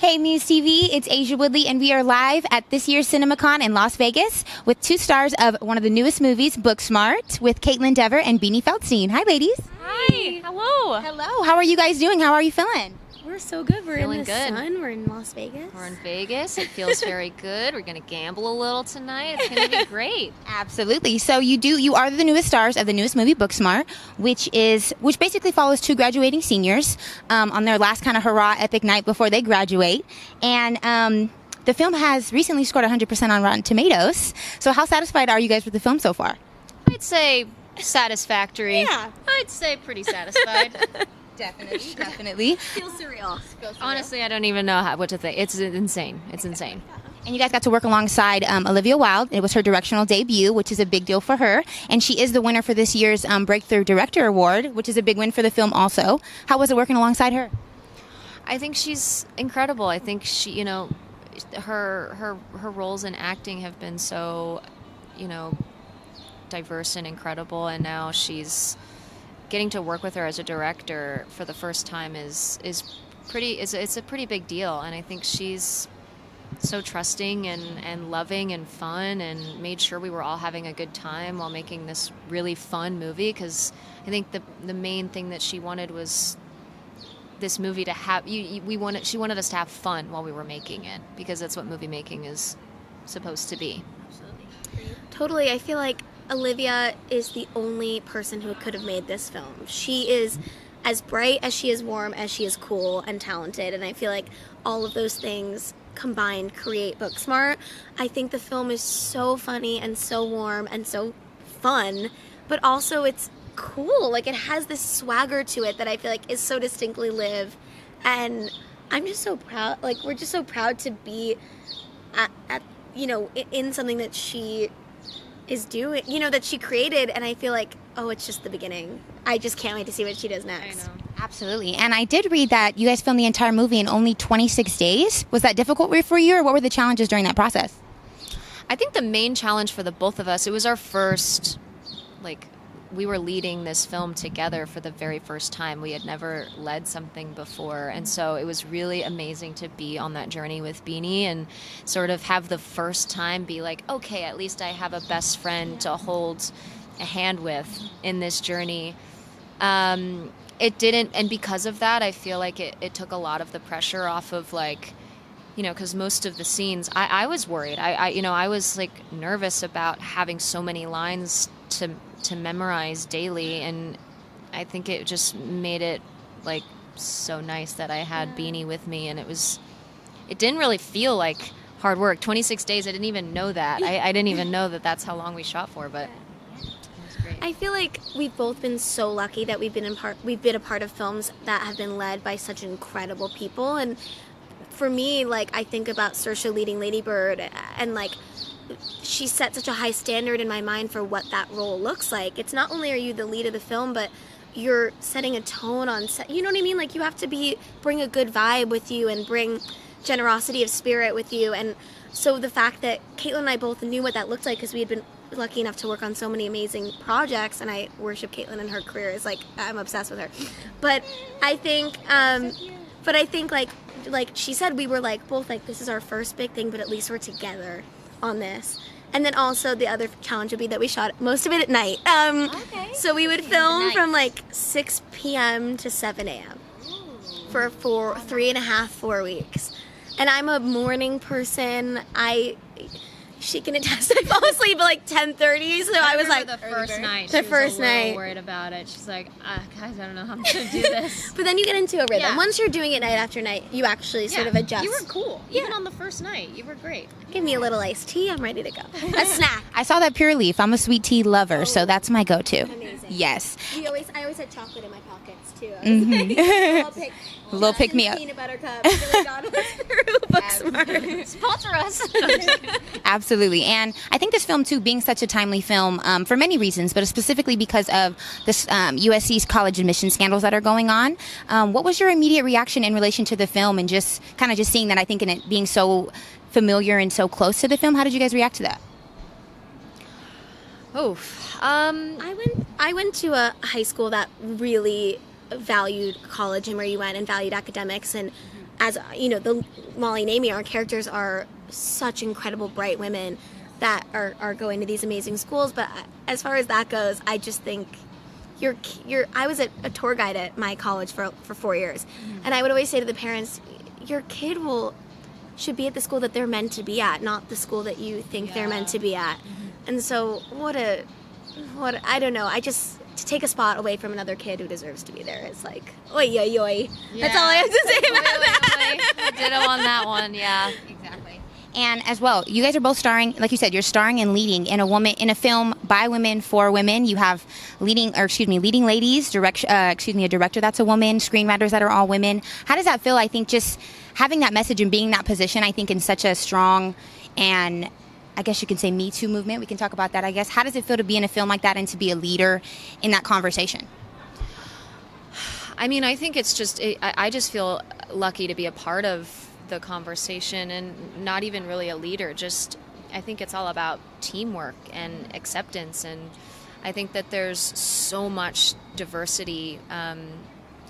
Hey MUSE TV, it's Asia Woodley, and we are live at this year's CinemaCon in Las Vegas with two stars of one of the newest movies, Booksmart, with Kaitlyn Dever and Beanie Feldstein. Hi, ladies. Hi. Hello. Hello. How are you guys doing? How are you feeling? We're so good. We're Feeling in the good. sun. We're in Las Vegas. We're in Vegas. It feels very good. We're going to gamble a little tonight. It's going to be great. Absolutely. So you are the newest stars of the newest movie, Booksmart, which basically follows two graduating seniors on their last kind of hurrah epic night before they graduate. And the film has recently scored 100% on Rotten Tomatoes. So how satisfied are you guys with the film so far? I'd say satisfactory. Yeah. I'd say pretty satisfied. Definitely. Feels surreal. Honestly, I don't even know what to think. It's insane. It's insane. And you guys got to work alongside Olivia Wilde. It was her directional debut, which is a big deal for her. And she is the winner for this year's Breakthrough Director Award, which is a big win for the film also. How was it working alongside her? I think she's incredible. I think she, her roles in acting have been so, diverse and incredible. And now she's getting to work with her as a director for the first time is a pretty big deal. And I think she's so trusting and loving and fun, and made sure we were all having a good time while making this really fun movie, because I think the main thing that she wanted was this movie to have she wanted us to have fun while we were making it, because that's what movie making is supposed to be. Totally. I feel like Olivia is the only person who could have made this film. She is as bright as she is warm, as she is cool and talented, and I feel like all of those things combined create Booksmart. I think the film is so funny and so warm and so fun, but also it's cool. Like, it has this swagger to it that I feel like is so distinctly Liv, and I'm just so proud. Like, we're just so proud to be at in something that she is doing, that she created, and I feel like, it's just the beginning. I just can't wait to see what she does next. I know. Absolutely. And I did read that you guys filmed the entire movie in only 26 days. Was that difficult for you, or what were the challenges during that process? I think the main challenge for the both of us, it was our first, we were leading this film together for the very first time. We had never led something before, and so it was really amazing to be on that journey with Beanie and sort of have the first time be like, okay, at least I have a best friend to hold a hand with in this journey. It didn't, and because of that, I feel like it took a lot of the pressure off of, because most of the scenes, I was worried. I was nervous about having so many lines to memorize daily, and I think it just made it so nice that I had Beanie with me, and it didn't really feel like hard work. 26 days, I didn't even know that. I didn't even know that that's how long we shot for, but it was great. I feel like we've both been so lucky that we've been a part of films that have been led by such incredible people. And for me, I think about Saoirse leading Lady Bird, and she set such a high standard in my mind for what that role looks like. It's not only are you the lead of the film, but you're setting a tone on set. You know what I mean? You have to bring a good vibe with you and bring generosity of spirit with you. And so the fact that Kaitlyn and I both knew what that looked like, because we had been lucky enough to work on so many amazing projects, and I worship Kaitlyn and her career. Is I'm obsessed with her. But I think like she said, we were both this is our first big thing, but at least we're together on this. And then also the other challenge would be that we shot most of it at night. Okay. So we would film from 6 p.m. to 7 a.m. for 4 weeks. And I'm a morning person. She can attest, I fall asleep at 10:30, so I was the first night. The She first was a little night. worried about it. She's like, guys, I don't know how I'm going to do this. But then you get into a rhythm. Yeah. Once you're doing it night after night, you actually sort of adjust. You were cool. Yeah. Even on the first night, you were great. Give me a little iced tea, I'm ready to go. A snack. I saw that Pure Leaf. I'm a sweet tea lover, so that's my go-to. Amazing. Yes. I always had chocolate in my pockets too. A little pick me up. Peanut butter cup. Really got us through Booksmart. Sponsor us. Absolutely. And I think this film, too, being such a timely film for many reasons, but specifically because of this USC's college admission scandals that are going on. What was your immediate reaction in relation to the film, and just seeing that, I think, in it being so familiar and so close to the film? How did you guys react to that? I went to a high school that really valued college and where you went and valued academics, and as you know, the Molly and Amy, our characters are such incredible, bright women that are going to these amazing schools. But as far as that goes, I just think I was a tour guide at my college for 4 years, and I would always say to the parents, your kid should be at the school that they're meant to be at, not the school that you think they're meant to be at. And so I don't know. To take a spot away from another kid who deserves to be there is like, oi, oi, oi. That's all I have to say about that. Ditto on that one, yeah. Exactly. And as well, you guys are both starring, like you said, you're starring and leading in a film by women for women. You have leading ladies, a director that's a woman, screenwriters that are all women. How does that feel? I think just having that message and being in that position, I think in such a strong and I guess you can say Me Too movement. We can talk about that, I guess. How does it feel to be in a film like that and to be a leader in that conversation? I mean, I think it's just, I just feel lucky to be a part of the conversation and not even really a leader. Just, I think it's all about teamwork and acceptance. And I think that there's so much diversity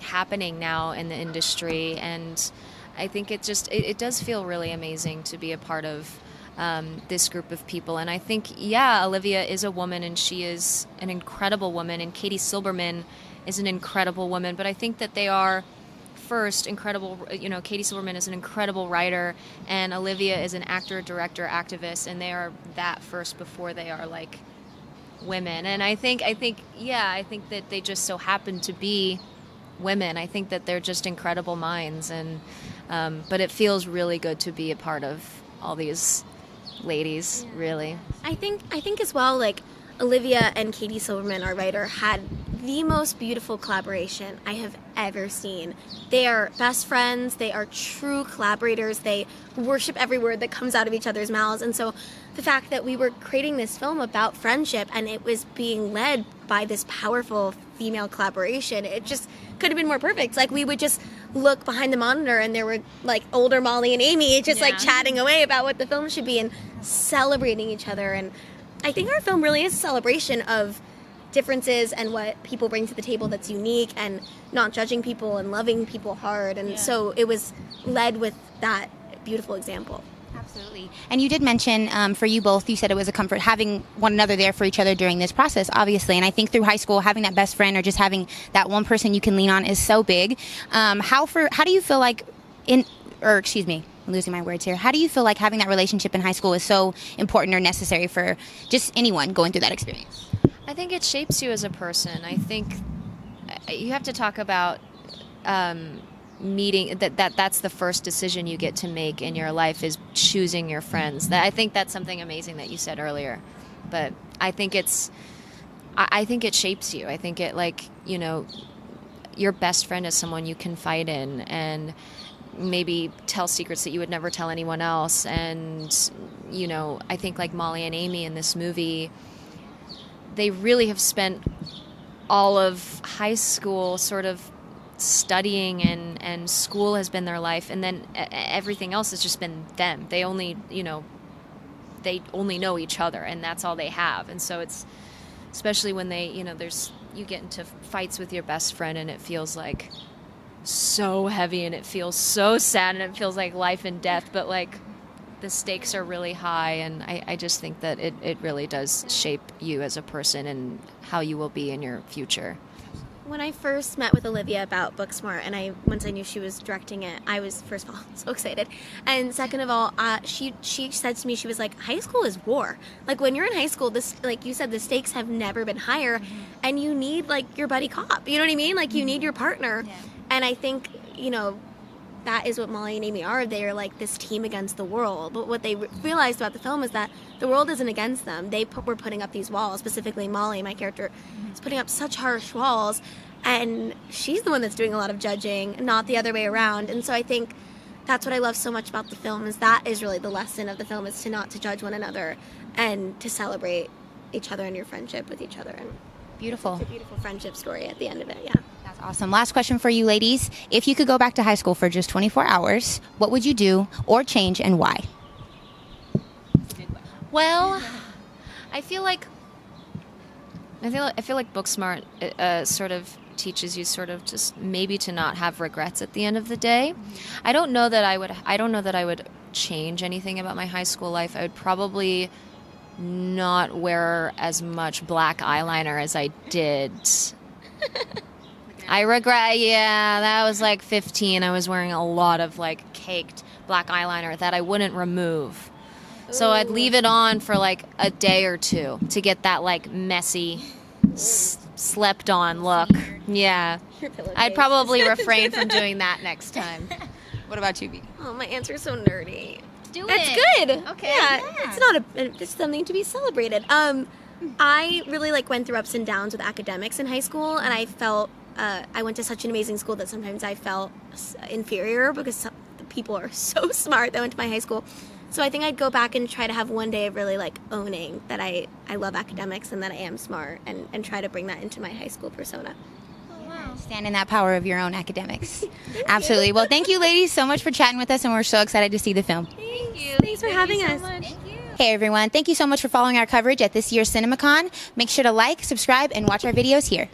happening now in the industry. And I think it does feel really amazing to be a part of this group of people. And I think, Olivia is a woman and she is an incredible woman, and Katie Silberman is an incredible woman. But I think that they are first incredible. Katie Silberman is an incredible writer, and Olivia is an actor, director, activist, and they are that first before they are like women. And I think that they just so happen to be women. I think that they're just incredible minds, and but it feels really good to be a part of all these ladies, really. I think as well, like Olivia and Katie Silberman, our writer, had the most beautiful collaboration I have ever seen. They are best friends, they are true collaborators, they worship every word that comes out of each other's mouths. And so the fact that we were creating this film about friendship and it was being led by this powerful female collaboration, it just could have been more perfect. Like, we would just look behind the monitor and there were like older Molly and Amy just like chatting away about what the film should be and celebrating each other. And I think our film really is a celebration of differences and what people bring to the table that's unique, and not judging people and loving people hard. And so it was led with that beautiful example. Absolutely. And you did mention, for you both, you said it was a comfort having one another there for each other during this process, obviously. And I think through high school, having that best friend or just having that one person you can lean on is so big. How do you feel like I'm losing my words here. How do you feel like having that relationship in high school is so important or necessary for just anyone going through that experience? I think it shapes you as a person. I think you have to talk about meeting, that's the first decision you get to make in your life, is choosing your friends. I think that's something amazing that you said earlier. But I think it shapes you. I think your best friend is someone you confide in and maybe tell secrets that you would never tell anyone else. And I think like Molly and Amy in this movie, they really have spent all of high school sort of studying, and school has been their life, and then everything else has just been them. They only know each other, and that's all they have. And so it's, especially when they, you get into fights with your best friend and it feels like so heavy and it feels so sad and it feels like life and death, but like the stakes are really high. And I just think that it really does shape you as a person and how you will be in your future. When I first met with Olivia about Booksmart, and once I knew she was directing it, I was, first of all, so excited. And second of all, she said to me, she was like, high school is war. Like, when you're in high school, this, like you said, the stakes have never been higher, and you need, like, your buddy cop. You know what I mean? Like, you need your partner. Yeah. And I think, that is what Molly and Amy are. They are like this team against the world. But what they realized about the film is that the world isn't against them. They were putting up these walls. Specifically, Molly, my character, is putting up such harsh walls. And she's the one that's doing a lot of judging, not the other way around. And so I think that's what I love so much about the film, is that is really the lesson of the film, is to not to judge one another and to celebrate each other and your friendship with each other. And beautiful. It's a beautiful friendship story at the end of it, yeah. That's awesome. Last question for you ladies. If you could go back to high school for just 24 hours, what would you do or change, and why? Well, I feel like Booksmart sort of teaches you sort of just maybe to not have regrets at the end of the day. I don't know that I would change anything about my high school life. I would probably not wear as much black eyeliner as I did. I regret, yeah, that was like 15. I was wearing a lot of like caked black eyeliner that I wouldn't remove. So I'd leave it on for like a day or two to get that like messy, slept on look. Yeah. I'd probably refrain from doing that next time. What about you, B? Oh, my answer's so nerdy. Do That's it. good. Okay. Yeah, it's not it's something to be celebrated. I really like went through ups and downs with academics in high school, and I felt I went to such an amazing school that sometimes I felt inferior because the people are so smart that went to my high school. So I think I'd go back and try to have one day of really like owning that I love academics and that I am smart, and try to bring that into my high school persona. Stand in that power of your own academics. Absolutely. Well, thank you, ladies, so much for chatting with us, and we're so excited to see the film. Thank you. Thanks for having us. Hey, everyone. Thank you so much for following our coverage at this year's CinemaCon. Make sure to like, subscribe, and watch our videos here.